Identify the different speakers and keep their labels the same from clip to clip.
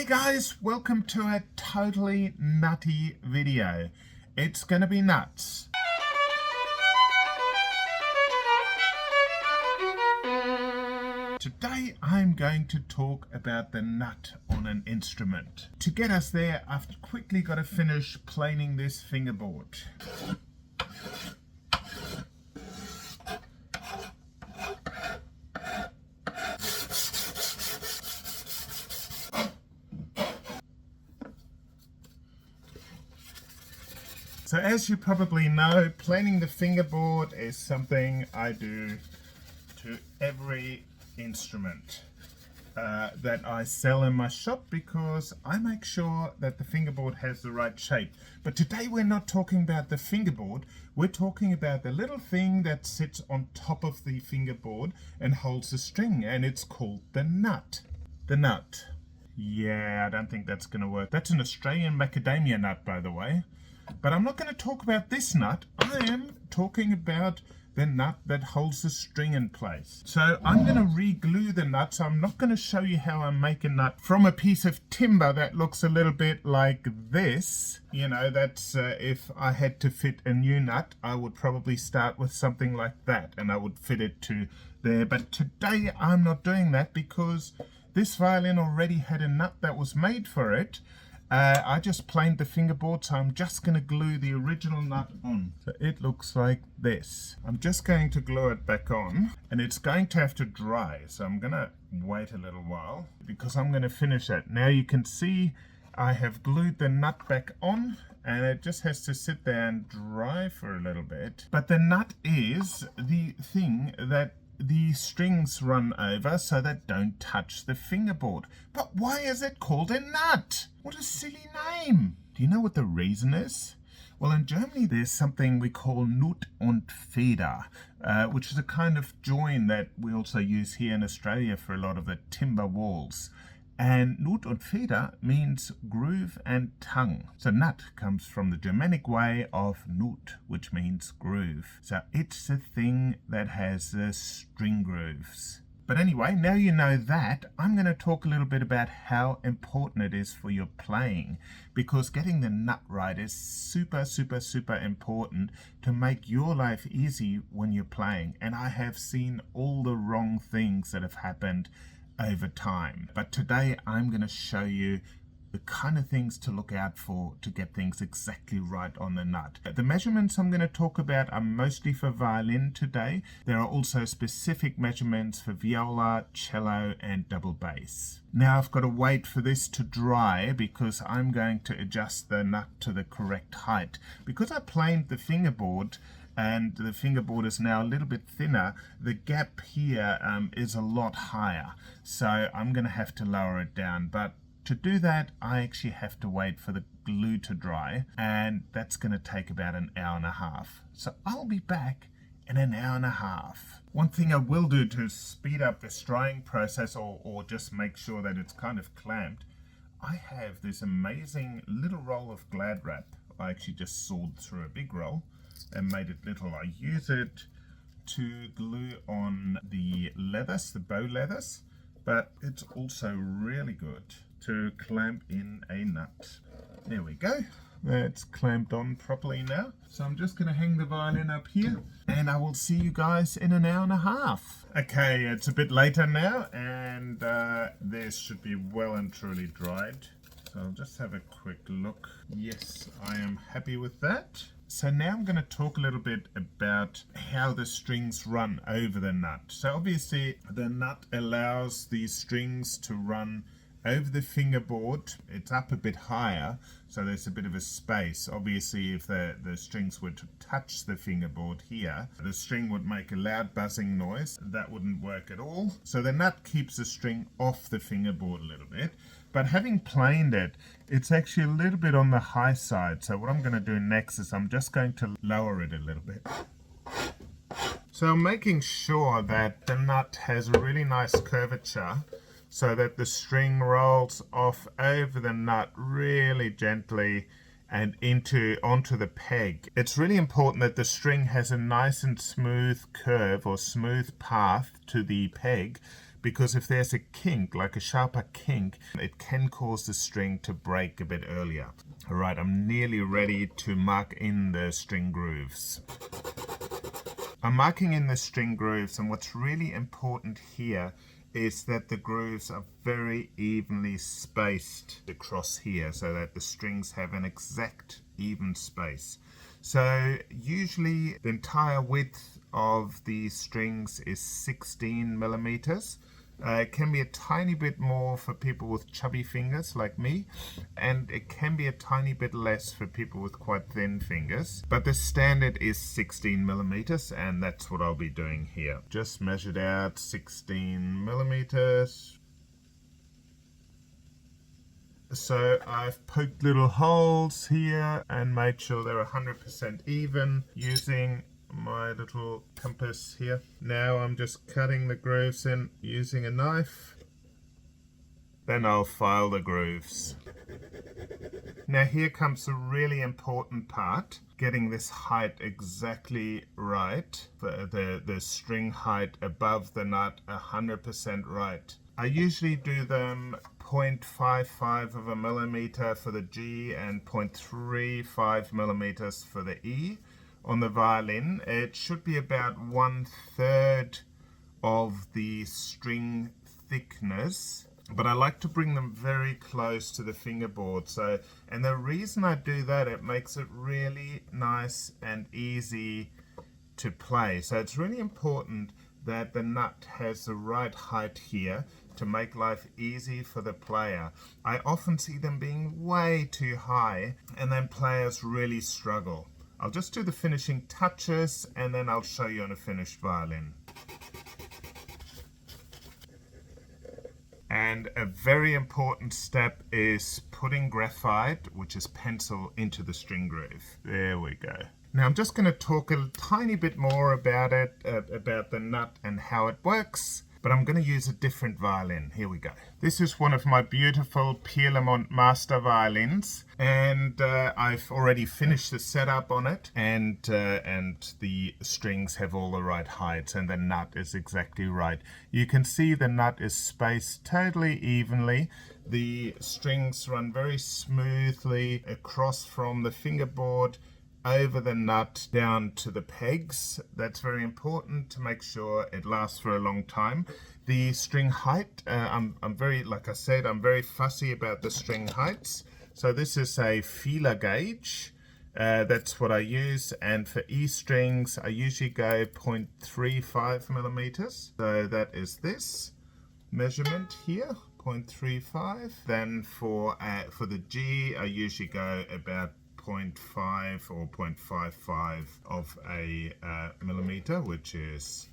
Speaker 1: Hey guys, welcome to a totally nutty video. It's gonna be nuts. Today I'm going to talk about the nut on an instrument. To get us there, I've quickly got to finish planing this fingerboard. So as you probably know, planing the fingerboard is something I do to every instrument that I sell in my shop, because I make sure that the fingerboard has the right shape. But today we're not talking about the fingerboard, we're talking about the little thing that sits on top of the fingerboard and holds the string, and it's called the nut. The nut. Yeah, I don't think that's going to work. That's an Australian macadamia nut, by the way. But I'm not going to talk about this nut. I am talking about the nut that holds the string in place. So I'm going to re-glue the nut. So I'm not going to show you how I make a nut from a piece of timber that looks a little bit like this. You know, that's if I had to fit a new nut, I would probably start with something like that, and I would fit it to there. But today I'm not doing that because this violin already had a nut that was made for it. I just planed the fingerboard, so I'm just going to glue the original nut on. So it looks like this. I'm just going to glue it back on, and it's going to have to dry. So I'm going to wait a little while because I'm going to finish it. Now you can see I have glued the nut back on, and it just has to sit there and dry for a little bit. But the nut is the thing that the strings run over so that don't touch the fingerboard. But why is it called a nut? What a silly name. Do you know what the reason is? Well, in Germany there's something we call Nut und Feder, which is a kind of join that we also use here in Australia for a lot of the timber walls. And Nut und Feder means groove and tongue. So nut comes from the Germanic way of nut, which means groove. So it's a thing that has the string grooves. But anyway, now you know that, I'm going to talk a little bit about how important it is for your playing, because getting the nut right is super important to make your life easy when you're playing. And I have seen all the wrong things that have happened over time. But today I'm going to show you the kind of things to look out for to get things exactly right on the nut. The measurements I'm going to talk about are mostly for violin today. There are also specific measurements for viola, cello and double bass. Now I've got to wait for this to dry because I'm going to adjust the nut to the correct height. Because I planed the fingerboard and the fingerboard is now a little bit thinner, the gap here is a lot higher. So I'm going to have to lower it down. But to do that, I actually have to wait for the glue to dry, and that's going to take about an hour and a half. So I'll be back in an hour and a half. One thing I will do to speed up this drying process, or just make sure that it's kind of clamped, I have this amazing little roll of Glad wrap. I actually just sawed through a big roll and made it little. I use it to glue on the leathers, the bow leathers, but it's also really good to clamp in a nut. There we go. That's clamped on properly now. So I'm just going to hang the violin up here, and I will see you guys in an hour and a half. Okay, it's a bit later now, and this should be well and truly dried. So I'll just have a quick look. Yes, I am happy with that. So now I'm going to talk a little bit about how the strings run over the nut. So obviously the nut allows these strings to run over the fingerboard. It's up a bit higher, so there's a bit of a space. Obviously if the strings were to touch the fingerboard here, the string would make a loud buzzing noise. That wouldn't work at all. So the nut keeps the string off the fingerboard a little bit. But having planed it, it's actually a little bit on the high side. So what I'm going to do next is I'm just going to lower it a little bit. So I'm making sure that the nut has a really nice curvature so that the string rolls off over the nut really gently and onto the peg. It's really important that the string has a nice and smooth curve or smooth path to the peg, because if there's a kink, like a sharper kink, it can cause the string to break a bit earlier. All right, I'm nearly ready to mark in the string grooves. I'm marking in the string grooves, and what's really important here is that the grooves are very evenly spaced across here so that the strings have an exact even space. So usually the entire width of the strings is 16 millimeters. It can be a tiny bit more for people with chubby fingers like me, and it can be a tiny bit less for people with quite thin fingers. But the standard is 16 millimeters, and that's what I'll be doing here. Just measured out 16 millimeters. So I've poked little holes here and made sure they're 100% even using my little compass here. Now I'm just cutting the grooves in using a knife. Then I'll file the grooves. Now here comes the really important part, getting this height exactly right, the string height above the nut 100% right. I usually do them 0.55 of a millimeter for the G and 0.35 millimeters for the E. On the violin, it should be about 1/3 of the string thickness, but I like to bring them very close to the fingerboard. And the reason I do that, it makes it really nice and easy to play. So it's really important that the nut has the right height here to make life easy for the player. I often see them being way too high, and then players really struggle. I'll just do the finishing touches and then I'll show you on a finished violin. And a very important step is putting graphite, which is pencil, into the string groove. There we go. Now I'm just going to talk a tiny bit more about it, about the nut and how it works. But I'm going to use a different violin. Here we go. This is one of my beautiful Pierre Lamont master violins, and I've already finished the setup on it, and the strings have all the right heights, and the nut is exactly right. You can see the nut is spaced totally evenly. The strings run very smoothly across from the fingerboard over the nut down to the pegs. That's very important to make sure it lasts for a long time. The string height, I'm very, like I said, I'm very fussy about the string heights. So this is a feeler gauge. That's what I use. And for E strings, I usually go 0.35 millimeters. So that is this measurement here, 0.35. Then for the G, I usually go about 0.5 or 0.55 of a millimeter, which is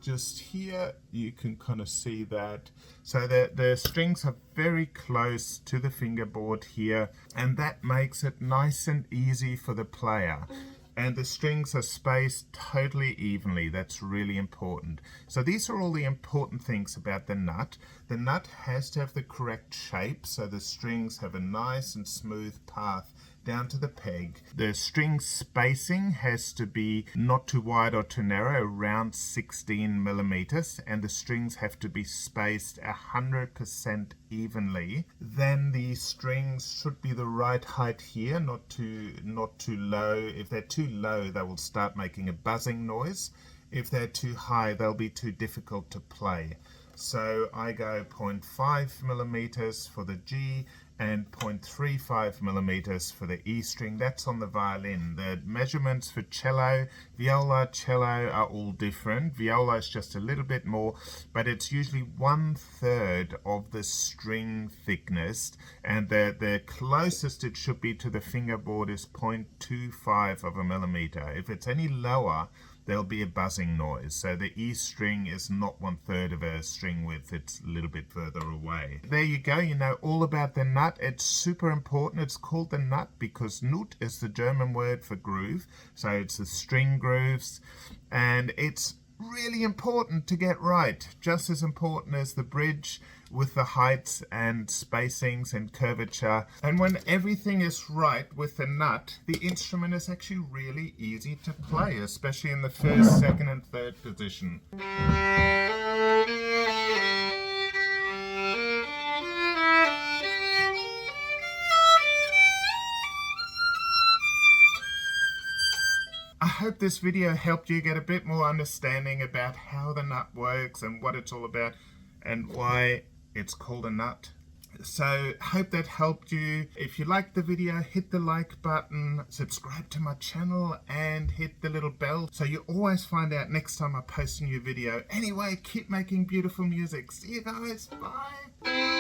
Speaker 1: just here. You can kind of see that. So the strings are very close to the fingerboard here, and that makes it nice and easy for the player. And the strings are spaced totally evenly. That's really important. So these are all the important things about the nut. The nut has to have the correct shape, so the strings have a nice and smooth path down to the peg. The string spacing has to be not too wide or too narrow, around 16 millimeters, and the strings have to be spaced 100% evenly. Then the strings should be the right height here, not too low. If they're too low, they will start making a buzzing noise. If they're too high, they'll be too difficult to play. So I go 0.5 millimeters for the G and 0.35 millimeters for the E string. That's on the violin. The measurements for cello, viola, cello are all different. Viola is just a little bit more, but it's usually 1/3 of the string thickness, and the closest it should be to the fingerboard is 0.25 of a millimeter. If it's any lower, there'll be a buzzing noise. So the E string is not 1/3 of a string width, it's a little bit further away. There you go, you know all about the nut. It's super important. It's called the nut because Nut is the German word for groove. So it's the string grooves, and it's really important to get right. Just as important as the bridge with the heights and spacings and curvature. And when everything is right with the nut, the instrument is actually really easy to play, especially in the first, second and third position. I hope this video helped you get a bit more understanding about how the nut works and what it's all about and why it's called a nut. So hope that helped you. If you liked the video, hit the like button, subscribe to my channel and hit the little bell so you always find out next time I post a new video. Anyway, keep making beautiful music. See you guys. Bye.